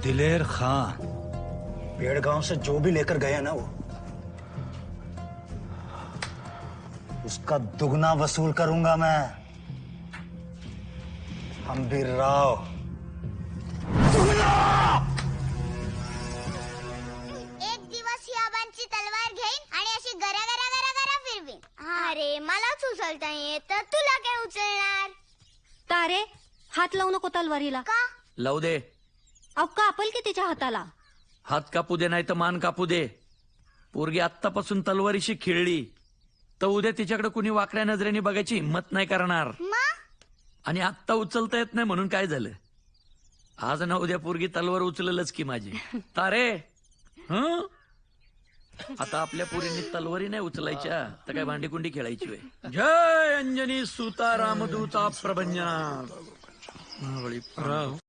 दिलेर खान पेड़गांव से जो भी लेकर गए ना वो उसका दुगना वसूल करूंगा मैं। हंबीर राव दुगना। एक दिवस ही आबांची तलवार घेईन आणि अशी गरा गरा गरा गरा फिरवीन। अरे मलाच उचलता येत तर तुला काय उचलणार? तारे हात लावू नको तलवारीला। का? लावू दे। अहो कापल की तिच्या हाताला। हात कापू दे नाही तर मान कापू दे। पोरगी आत्तापासून तलवारीशी खेळली तर उद्या तिच्याकडे कुणी वाकड्या नजरेने बघायची हिंमत नाही करणार। आणि आत्ता उचलता येत नाही म्हणून काय झालं? आज ना उद्या पोरगी तलवार उचललच की माझी। तारे हं आता आपल्या पोरींनी तलवारी नाही उचलायच्या तर काय भांडीकुंडी खेळायची होय। जय अंजनी सुता रामदूता प्रभंजना।